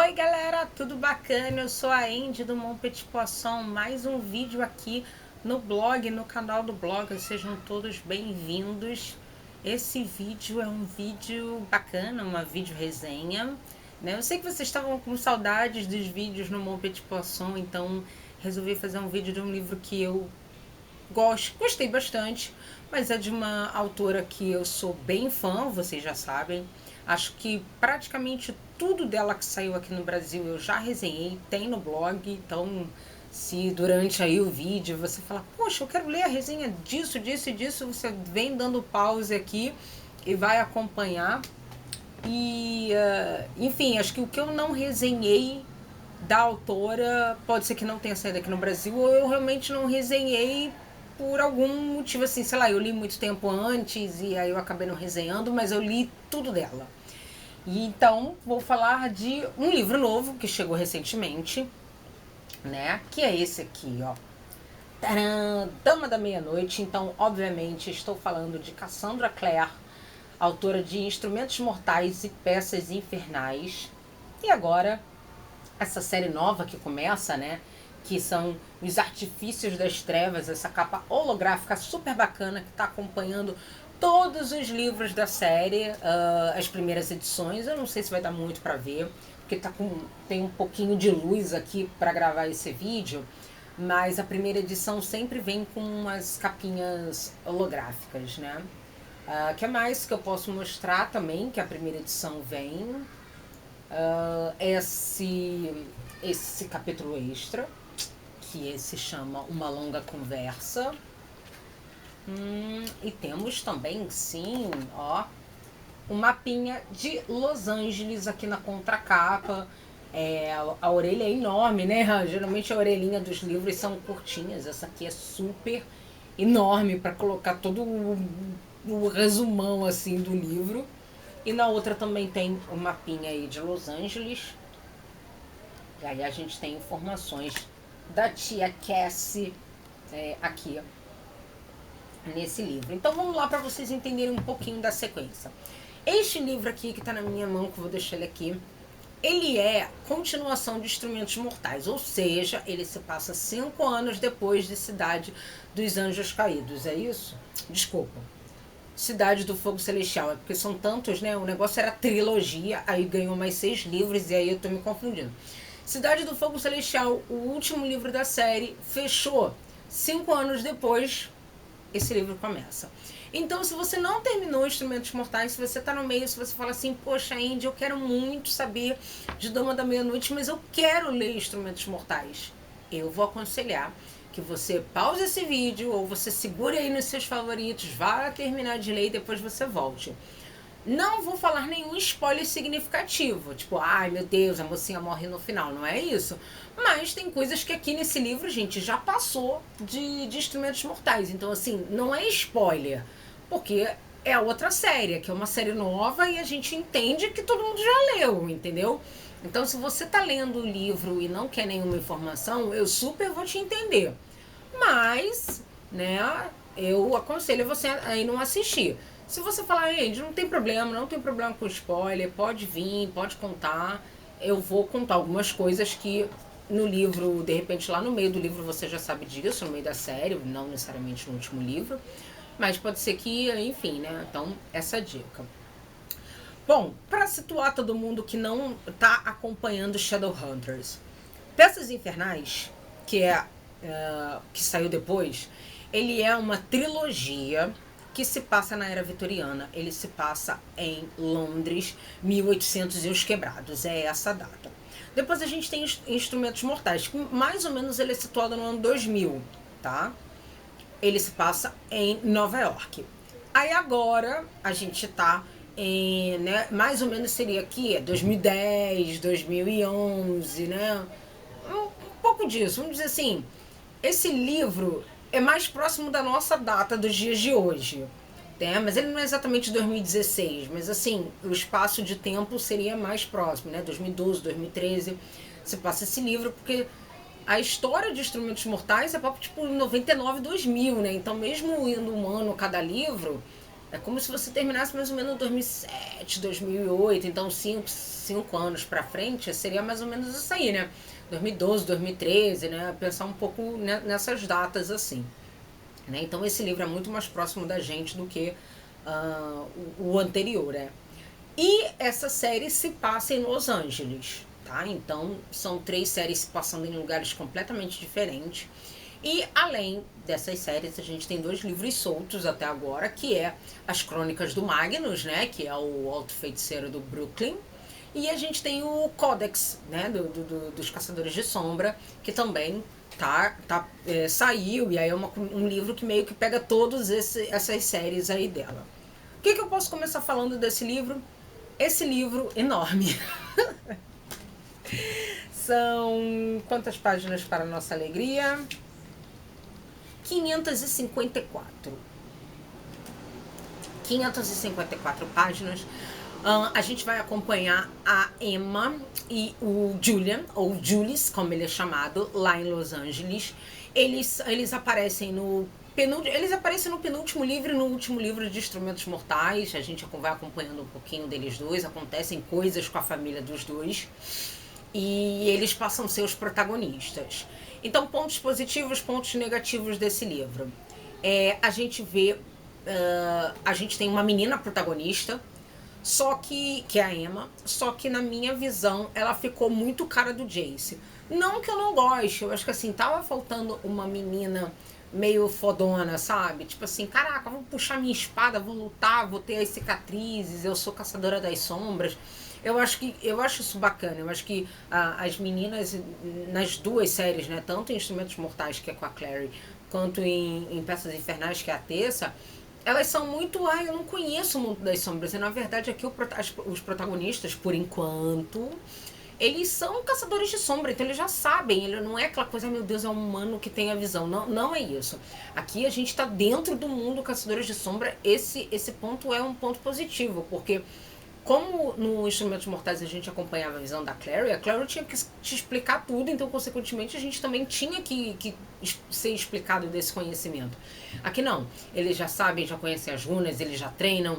Oi galera, tudo bacana? Eu sou a Andy do Mon Petit Poisson, mais um vídeo aqui no blog, no canal do blog, sejam todos bem-vindos. Esse vídeo é um vídeo bacana, uma vídeo resenha, né? Eu sei que vocês estavam com saudades dos vídeos no Mon Petit Poisson, então resolvi fazer um vídeo de um livro que eu gostei bastante, mas é de uma autora que eu sou bem fã, vocês já sabem. Acho que praticamente tudo dela que saiu aqui no Brasil eu já resenhei, tem no blog, então se durante aí o vídeo você falar, poxa, eu quero ler a resenha disso, disso e disso, você vem dando pause aqui e vai acompanhar. E, enfim, acho que o que eu não resenhei da autora pode ser que não tenha saído aqui no Brasil, ou eu realmente não resenhei por algum motivo, assim, sei lá, eu li muito tempo antes e aí eu acabei não resenhando, mas eu li tudo dela. E então vou falar de um livro novo que chegou recentemente, né? Que é esse aqui, ó. Tcharam! Dama da Meia-Noite. Então, obviamente, estou falando de Cassandra Clare, autora de Instrumentos Mortais e Peças Infernais. E agora, essa série nova que começa, né? Que são Os Artifícios das Trevas, essa capa holográfica super bacana que está acompanhando todos os livros da série, as primeiras edições. Eu não sei se vai dar muito para ver, porque tem um pouquinho de luz aqui para gravar esse vídeo, mas a primeira edição sempre vem com umas capinhas holográficas, né? Que mais que eu posso mostrar também, que a primeira edição vem? Esse capítulo extra, que se chama Uma Longa Conversa. E temos também, sim, ó, um mapinha de Los Angeles aqui na contracapa. A orelha é enorme, né? Geralmente a orelhinha dos livros são curtinhas. Essa aqui é super enorme para colocar todo o resumão assim do livro. E na outra também tem um mapinha aí de Los Angeles. E aí a gente tem informações da tia Cassie aqui nesse livro. Então vamos lá para vocês entenderem um pouquinho da sequência. Este livro aqui que está na minha mão, que eu vou deixar ele aqui, ele é continuação de Instrumentos Mortais, ou seja, ele se passa 5 anos depois de Cidade dos Anjos Caídos, é isso? Desculpa. Cidade do Fogo Celestial, é porque são tantos, né? O negócio era trilogia, aí ganhou mais 6 livros e aí eu tô me confundindo. Cidade do Fogo Celestial, o último livro da série, fechou 5 anos depois. Esse livro começa. Então, se você não terminou Instrumentos Mortais, se você tá no meio, se você fala assim, poxa, Andy, eu quero muito saber de Dama da Meia-Noite, mas eu quero ler Instrumentos Mortais, eu vou aconselhar que você pause esse vídeo, ou você segure aí nos seus favoritos, vá terminar de ler e depois você volte. Não vou falar nenhum spoiler significativo, tipo, ai meu Deus, a mocinha morre no final, não é isso. Mas tem coisas que aqui nesse livro, gente, já passou de Instrumentos Mortais. Então, assim, não é spoiler, porque é outra série, que é uma série nova e a gente entende que todo mundo já leu, entendeu? Então, se você tá lendo o livro e não quer nenhuma informação, eu super vou te entender. Mas, né, eu aconselho você a ir não assistir. Se você falar, Andy, não tem problema com spoiler, pode vir, pode contar. Eu vou contar algumas coisas que no livro, de repente lá no meio do livro você já sabe disso, no meio da série, não necessariamente no último livro. Mas pode ser que, enfim, né? Então, essa dica. Bom, para situar todo mundo que não tá acompanhando Shadowhunters, Peças Infernais, que saiu depois, ele é uma trilogia que se passa na Era Vitoriana. Ele se passa em Londres, 1800 e os quebrados, é essa data. Depois a gente tem Instrumentos Mortais, que mais ou menos ele é situado no ano 2000, tá? Ele se passa em Nova York. Aí agora a gente tá em, né, mais ou menos seria aqui, 2010, 2011, né? Um pouco disso, vamos dizer assim, esse livro é mais próximo da nossa data dos dias de hoje, né? Mas ele não é exatamente 2016, mas assim, o espaço de tempo seria mais próximo, né? 2012, 2013, se passa esse livro, porque a história de Instrumentos Mortais é tipo 99, 2000, né? Então mesmo indo um ano cada livro, É como se você terminasse mais ou menos em 2007, 2008, então 5 anos pra frente seria mais ou menos isso aí, né? 2012, 2013, né? Pensar um pouco nessas datas assim. Né? Então esse livro é muito mais próximo da gente do que o anterior, né? E essa série se passa em Los Angeles, tá? Então são 3 séries se passando em lugares completamente diferentes. E além dessas séries, a gente tem 2 livros soltos até agora, que é As Crônicas do Magnus, né? Que é o Alto Feiticeiro do Brooklyn. E a gente tem o Codex, né? Dos Caçadores de Sombra, que também saiu. E aí é um livro que meio que pega todas essas séries aí dela. O que eu posso começar falando desse livro? Esse livro enorme. São quantas páginas para a nossa alegria? 554. 554 páginas. A gente vai acompanhar a Emma e o Julian, ou Julius, como ele é chamado, lá em Los Angeles. Eles aparecem no penúltimo livro e no último livro de Instrumentos Mortais. A gente vai acompanhando um pouquinho deles dois. Acontecem coisas com a família dos dois. E eles passam a ser os protagonistas. Então, pontos positivos, pontos negativos desse livro. A gente vê... a gente tem uma menina protagonista, só que é a Emma, só que na minha visão ela ficou muito cara do Jace. Não que eu não goste, eu acho que assim, tava faltando uma menina meio fodona, sabe? Tipo assim, caraca, vou puxar minha espada, vou lutar, vou ter as cicatrizes, eu sou caçadora das sombras. Eu acho isso bacana. Eu acho que as meninas nas 2 séries, né, tanto em Instrumentos Mortais, que é com a Clary, quanto em Peças Infernais, que é a Tessa, elas são muito... eu não conheço o mundo das sombras. E na verdade aqui os protagonistas, por enquanto, eles são caçadores de sombra, então eles já sabem. Ele não é aquela coisa, meu Deus, é um humano que tem a visão. Não é isso. Aqui a gente tá dentro do mundo caçadores de sombra. Esse ponto é um ponto positivo, porque como no Instrumentos Mortais a gente acompanhava a visão da Clary, a Clary tinha que te explicar tudo, então consequentemente a gente também tinha que ser explicado desse conhecimento. Aqui não, eles já sabem, já conhecem as runas, eles já treinam,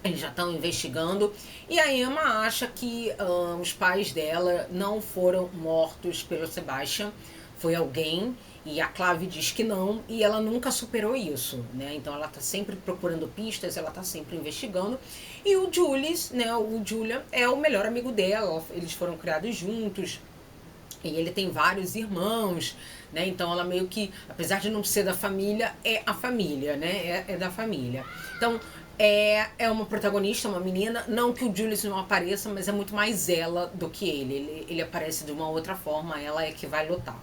eles já estão investigando. E a Emma acha que os pais dela não foram mortos pelo Sebastian, foi alguém, e a Clave diz que não, e ela nunca superou isso, né? Então ela tá sempre procurando pistas, ela tá sempre investigando. E o Julius, né, o Julian, é o melhor amigo dela, eles foram criados juntos, e ele tem vários irmãos, né? Então ela meio que, apesar de não ser da família, é a família, né? É da família. Então é uma protagonista, uma menina. Não que o Julius não apareça, mas é muito mais ela do que ele aparece de uma outra forma, ela é que vai lutar.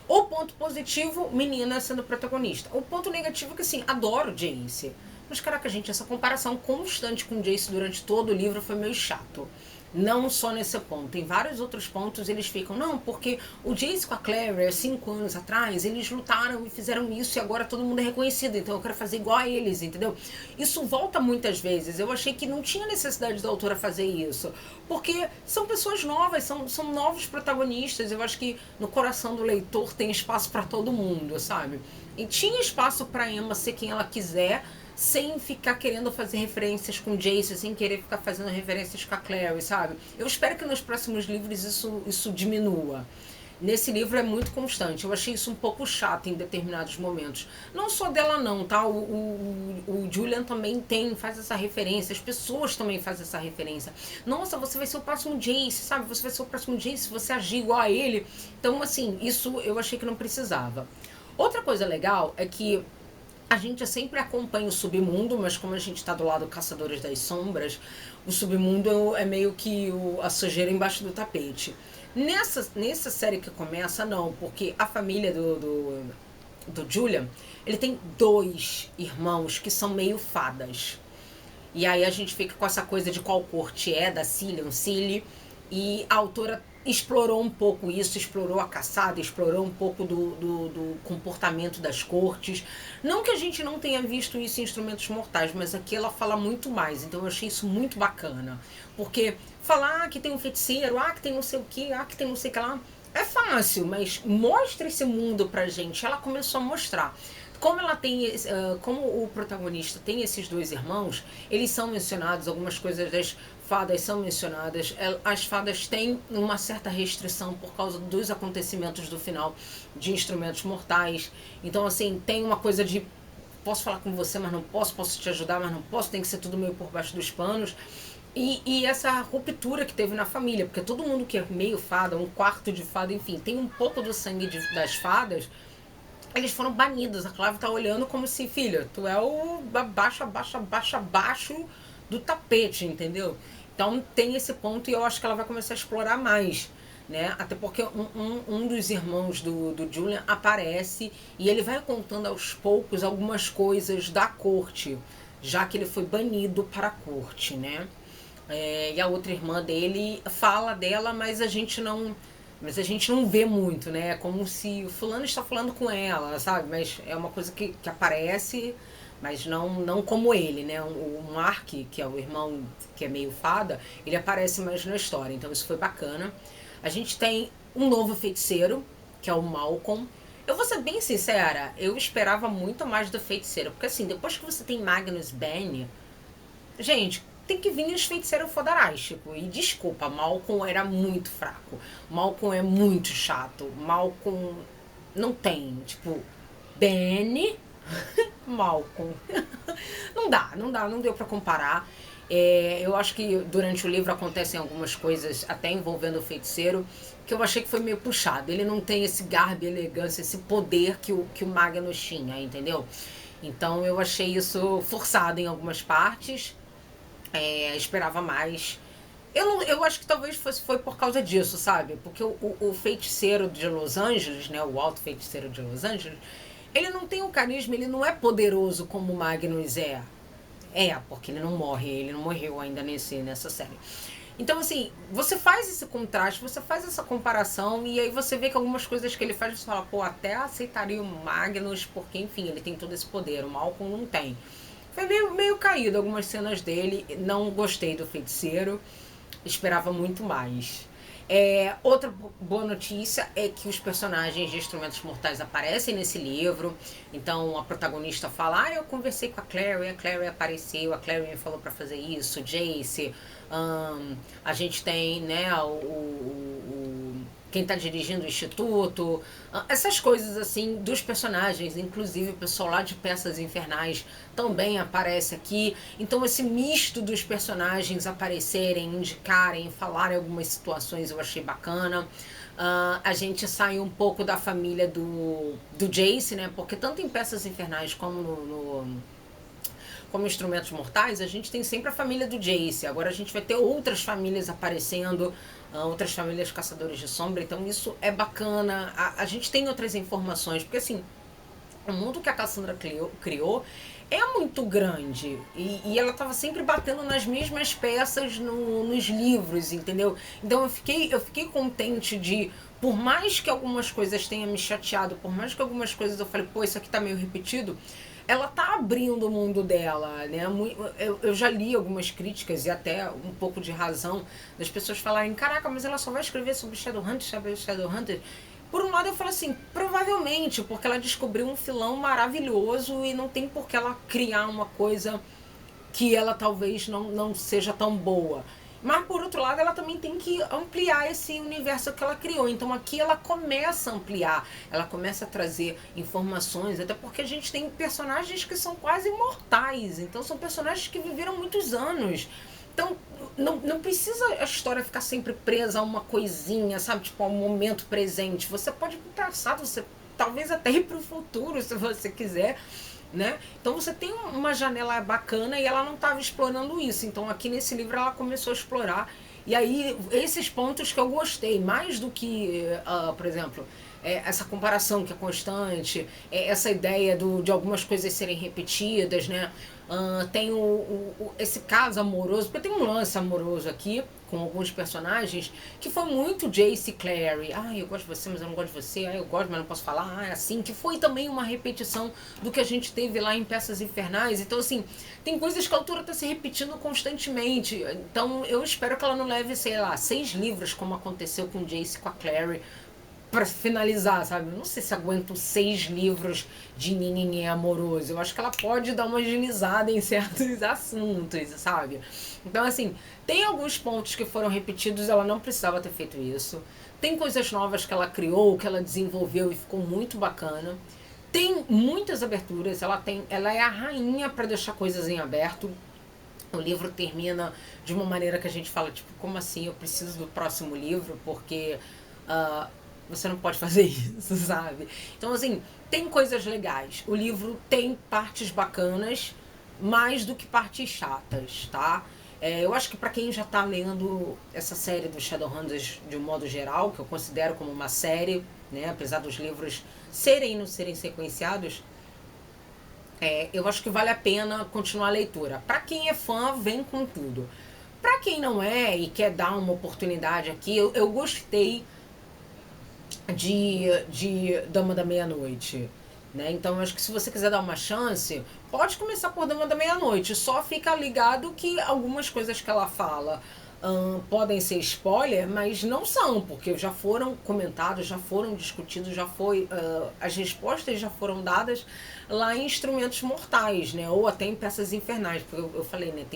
O ponto positivo, menina sendo protagonista. O ponto negativo é que, assim, adoro Jace. Mas, caraca, gente, essa comparação constante com Jace durante todo o livro foi meio chato. Não só nesse ponto. Em vários outros pontos eles ficam, não, porque o Jace com a Clary, há 5 anos atrás, eles lutaram e fizeram isso e agora todo mundo é reconhecido, então eu quero fazer igual a eles, entendeu? Isso volta muitas vezes. Eu achei que não tinha necessidade da autora fazer isso, porque são pessoas novas, são novos protagonistas. Eu acho que no coração do leitor tem espaço para todo mundo, sabe? E tinha espaço para Emma ser quem ela quiser, sem ficar querendo fazer referências com Jace, sem querer ficar fazendo referências com a Clary, sabe? Eu espero que nos próximos livros isso diminua. Nesse livro é muito constante. Eu achei isso um pouco chato em determinados momentos. Não só dela não, tá? O Julian também faz essa referência. As pessoas também fazem essa referência. Nossa, você vai ser o próximo Jace, sabe? Você vai ser o próximo Jace se você agir igual a ele. Então, assim, isso eu achei que não precisava. Outra coisa legal é que a gente sempre acompanha o submundo, mas como a gente está do lado Caçadores das Sombras, o submundo é meio que a sujeira embaixo do tapete. Nessa série que começa, não, porque a família do Julian, ele tem 2 irmãos que são meio fadas. E aí a gente fica com essa coisa de qual corte é, da Cillian, Cilly, e a autora explorou um pouco isso, explorou a caçada, explorou um pouco do comportamento das cortes. Não que a gente não tenha visto isso em Instrumentos Mortais, mas aqui ela fala muito mais, então eu achei isso muito bacana. Porque falar que tem um feiticeiro, que tem não sei o que, que tem não sei o que lá, é fácil, mas mostra esse mundo pra gente. Ela começou a mostrar. como ela tem, como o protagonista tem esses dois irmãos, eles são mencionados, algumas coisas das fadas são mencionadas. As fadas têm uma certa restrição por causa dos acontecimentos do final de Instrumentos Mortais. Então, assim, tem uma coisa de posso falar com você, mas não posso, posso te ajudar, mas não posso, tem que ser tudo meio por baixo dos panos. E essa ruptura que teve na família, porque todo mundo que é meio fada, um quarto de fada, enfim, tem um pouco do sangue das fadas, eles foram banidos. A Clave tá olhando como se, filha, tu é o abaixo do tapete, entendeu? Então tem esse ponto e eu acho que ela vai começar a explorar mais, né? Até porque um dos irmãos do Julian aparece e ele vai contando aos poucos algumas coisas da corte, já que ele foi banido para a corte, né? E a outra irmã dele fala dela, mas a gente não vê muito, né? É como se o fulano está falando com ela, sabe? Mas é uma coisa que aparece, mas não como ele, né? O Mark, que é o irmão que é meio fada, ele aparece mais na história, então isso foi bacana. A gente tem um novo feiticeiro, que é o Malcolm. Eu vou ser bem sincera, eu esperava muito mais do feiticeiro, porque assim, depois que você tem Magnus Bane, gente, tem que vir os feiticeiros fodarástico. E desculpa, Malcolm era muito fraco. Malcolm é muito chato. Malcolm não tem, tipo, Benny, Malcolm. Não deu pra comparar. Eu acho que durante o livro acontecem algumas coisas, até envolvendo o feiticeiro, que eu achei que foi meio puxado. Ele não tem esse garbo, elegância, esse poder que o Magnus tinha, entendeu? Então eu achei isso forçado em algumas partes. Esperava mais. Eu acho que talvez foi por causa disso, sabe? Porque o feiticeiro de Los Angeles, né? O alto feiticeiro de Los Angeles, ele não tem o carisma, ele não é poderoso como o Magnus é. Porque ele não morre, ele não morreu ainda nessa série. Então, assim, você faz esse contraste, você faz essa comparação, e aí você vê que algumas coisas que ele faz, você fala, pô, até aceitaria o Magnus, porque, enfim, ele tem todo esse poder, o Malcolm não tem. Foi meio caído algumas cenas dele, não gostei do feiticeiro, esperava muito mais. Outra boa notícia é que os personagens de Instrumentos Mortais aparecem nesse livro. Então a protagonista fala, eu conversei com a Clary apareceu, a Clary me falou pra fazer isso, Jace, a gente tem, né, quem tá dirigindo o instituto, essas coisas assim dos personagens, inclusive o pessoal lá de Peças Infernais também aparece aqui. Então esse misto dos personagens aparecerem, indicarem, falarem algumas situações eu achei bacana. A gente sai um pouco da família do Jace, né? Porque tanto em Peças Infernais como como Instrumentos Mortais, a gente tem sempre a família do Jace. Agora a gente vai ter outras famílias aparecendo, outras famílias caçadores de sombra, então isso é bacana. A gente tem outras informações, porque assim, o mundo que a Cassandra criou é muito grande e ela estava sempre batendo nas mesmas peças nos livros, entendeu? Então eu fiquei contente de, por mais que algumas coisas tenham me chateado, por mais que algumas coisas eu falei, pô, isso aqui tá meio repetido, ela tá abrindo o mundo dela, né? Eu já li algumas críticas e até um pouco de razão das pessoas falarem, caraca, mas ela só vai escrever sobre Shadowhunter. Por um lado eu falo assim, provavelmente, porque ela descobriu um filão maravilhoso e não tem por que ela criar uma coisa que ela talvez não seja tão boa. Mas por outro lado ela também tem que ampliar esse universo que ela criou. Então aqui ela começa a ampliar, ela começa a trazer informações, até porque a gente tem personagens que são quase imortais. Então são personagens que viveram muitos anos. Então, não precisa a história ficar sempre presa a uma coisinha, sabe? Tipo, a um momento presente. Você pode ir pro passado, você talvez até ir pro futuro, se você quiser, né? Então você tem uma janela bacana e ela não estava explorando isso. Então aqui nesse livro ela começou a explorar. E aí, esses pontos que eu gostei, mais do que, por exemplo, essa comparação que é constante, essa ideia de algumas coisas serem repetidas, né? Tem esse caso amoroso, porque tem um lance amoroso aqui com alguns personagens que foi muito Jace e Clary. Eu gosto de você, mas eu não gosto de você. Eu gosto, mas não posso falar. É assim. Que foi também uma repetição do que a gente teve lá em Peças Infernais. Então, assim, tem coisas que a autora está se repetindo constantemente. Então, eu espero que ela não leve, sei lá, 6 livros, como aconteceu com Jace e com a Clary, pra finalizar, sabe? Eu não sei se aguento 6 livros de ninguém amoroso. Eu acho que ela pode dar uma agilizada em certos assuntos, sabe? Então, assim, tem alguns pontos que foram repetidos, ela não precisava ter feito isso. Tem coisas novas que ela criou, que ela desenvolveu e ficou muito bacana. Tem muitas aberturas, ela é a rainha para deixar coisas em aberto. O livro termina de uma maneira que a gente fala, tipo, como assim? Eu preciso do próximo livro, porque uh, você não pode fazer isso, sabe? Então, assim, tem coisas legais. O livro tem partes bacanas, mais do que partes chatas, tá? Eu acho que para quem já tá lendo essa série dos Shadowhunters de um modo geral, que eu considero como uma série, né? Apesar dos livros serem e não serem sequenciados, eu acho que vale a pena continuar a leitura. Para quem é fã, vem com tudo. Para quem não é e quer dar uma oportunidade aqui, eu gostei de Dama da Meia-Noite. Né? Então, eu acho que se você quiser dar uma chance, pode começar por Dama da Meia-Noite. Só fica ligado que algumas coisas que ela fala podem ser spoiler, mas não são, porque já foram comentados, já foram discutidos, as respostas já foram dadas lá em Instrumentos Mortais, né? Ou até em Peças Infernais, porque eu falei, né?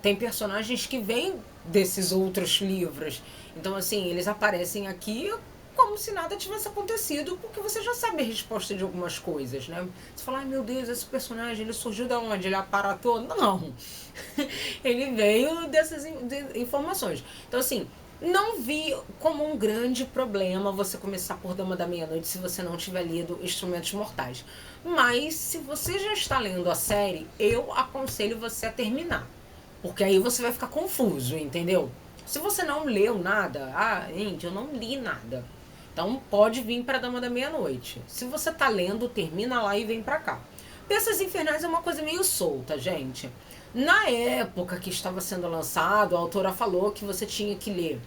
Tem personagens que vêm desses outros livros. Então, assim, eles aparecem aqui como se nada tivesse acontecido, porque você já sabe a resposta de algumas coisas, né? Você fala, ai meu Deus, esse personagem, ele surgiu de onde? Ele aparatou? Não. Ele veio dessas informações. Então, assim, não vi como um grande problema você começar por Dama da Meia-Noite se você não tiver lido Instrumentos Mortais. Mas, se você já está lendo a série, eu aconselho você a terminar. Porque aí você vai ficar confuso, entendeu? Se você não leu nada, gente, eu não li nada. Então pode vir para Dama da Meia-Noite. Se você tá lendo, termina lá e vem para cá. Peças Infernais é uma coisa meio solta, gente. Na época que estava sendo lançado, a autora falou que você tinha que ler.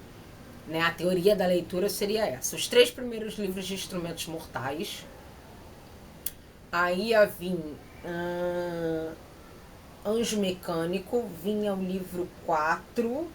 Né? A teoria da leitura seria essa. Os 3 primeiros livros de Instrumentos Mortais. Aí ia vir Anjo Mecânico. Vinha o livro 4.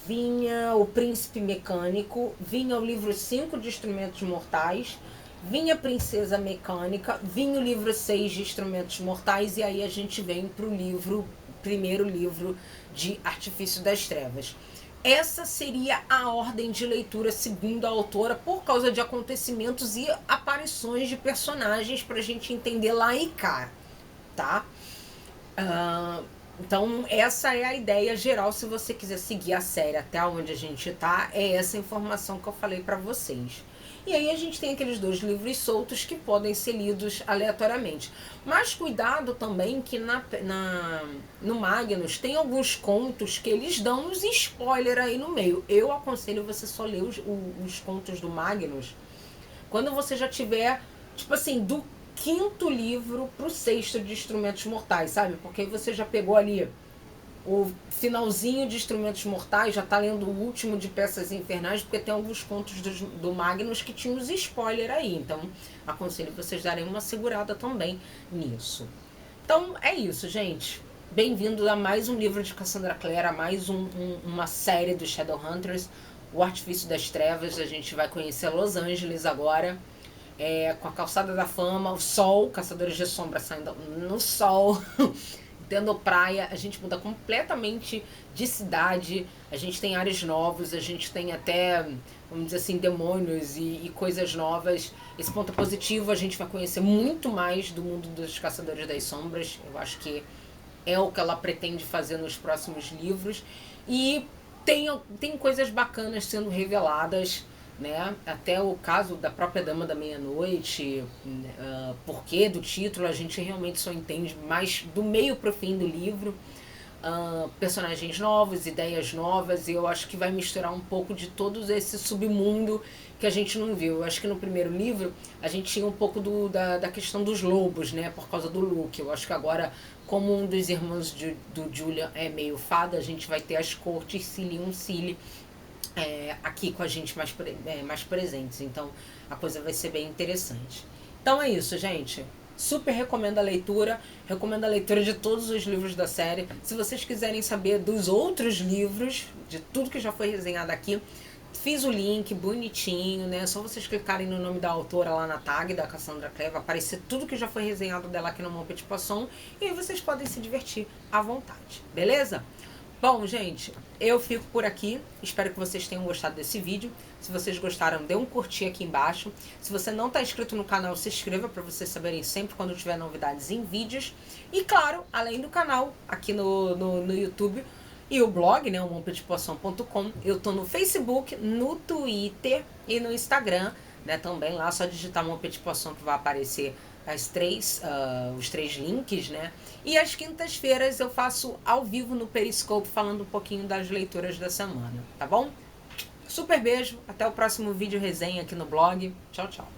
Vinha o Príncipe Mecânico, vinha o livro 5 de Instrumentos Mortais, vinha a Princesa Mecânica, vinha o livro 6 de Instrumentos Mortais, e aí a gente vem para o primeiro livro de Artifício das Trevas. Essa seria a ordem de leitura segundo a autora, por causa de acontecimentos e aparições de personagens para a gente entender lá e cá, tá? Então, essa é a ideia geral. Se você quiser seguir a série até onde a gente tá, é essa informação que eu falei pra vocês. E aí a gente tem aqueles 2 livros soltos que podem ser lidos aleatoriamente. Mas cuidado também que no Magnus tem alguns contos que eles dão uns spoiler aí no meio. Eu aconselho você só ler os contos do Magnus quando você já tiver, tipo assim, do 5º livro pro 6º de Instrumentos Mortais, sabe? Porque aí você já pegou ali o finalzinho de Instrumentos Mortais, já tá lendo o último de Peças Infernais, porque tem alguns contos do Magnus que tinham os spoiler aí. Então, aconselho vocês darem uma segurada também nisso. Então, é isso, gente. Bem-vindo a mais um livro de Cassandra Clare, a mais uma série dos Shadowhunters, O Artifício das Trevas. A gente vai conhecer Los Angeles agora. Com a Calçada da Fama, o sol, Caçadores de Sombra saindo no sol, tendo praia, a gente muda completamente de cidade, a gente tem ares novos, a gente tem até, vamos dizer assim, demônios e coisas novas. Esse ponto é positivo, a gente vai conhecer muito mais do mundo dos Caçadores das Sombras. Eu acho que é o que ela pretende fazer nos próximos livros. E tem coisas bacanas sendo reveladas, né? Até o caso da própria Dama da Meia-Noite, porquê do título, a gente realmente só entende mais do meio pro fim do livro. Personagens novos, ideias novas, e eu acho que vai misturar um pouco de todo esse submundo que a gente não viu. Eu acho que no primeiro livro a gente tinha um pouco da questão dos lobos, né? Por causa do Luke. Eu acho que agora, como um dos irmãos do Julian é meio fada, a gente vai ter as cortes Cili e Uncili aqui com a gente mais presentes. Então a coisa vai ser bem interessante. Então é isso, gente. Super recomendo a leitura de todos os livros da série. Se vocês quiserem saber dos outros livros, de tudo que já foi resenhado aqui, fiz o link bonitinho, né? Só vocês clicarem no nome da autora lá na tag da Cassandra Clare, vai aparecer tudo que já foi resenhado dela aqui no Mon Petit Poisson, e aí vocês podem se divertir à vontade, beleza? Bom, gente, eu fico por aqui. Espero que vocês tenham gostado desse vídeo. Se vocês gostaram, dê um curtir aqui embaixo. Se você não está inscrito no canal, se inscreva para vocês saberem sempre quando tiver novidades em vídeos. E claro, além do canal, aqui no YouTube e o blog, né, o monpetitpoisson.com, eu tô no Facebook, no Twitter e no Instagram, né, também lá, só digitar Mon Petit Poisson que vai aparecer os três links, né? E às quintas-feiras eu faço ao vivo no Periscope falando um pouquinho das leituras da semana, tá bom? Super beijo, até o próximo vídeo resenha aqui no blog. Tchau, tchau.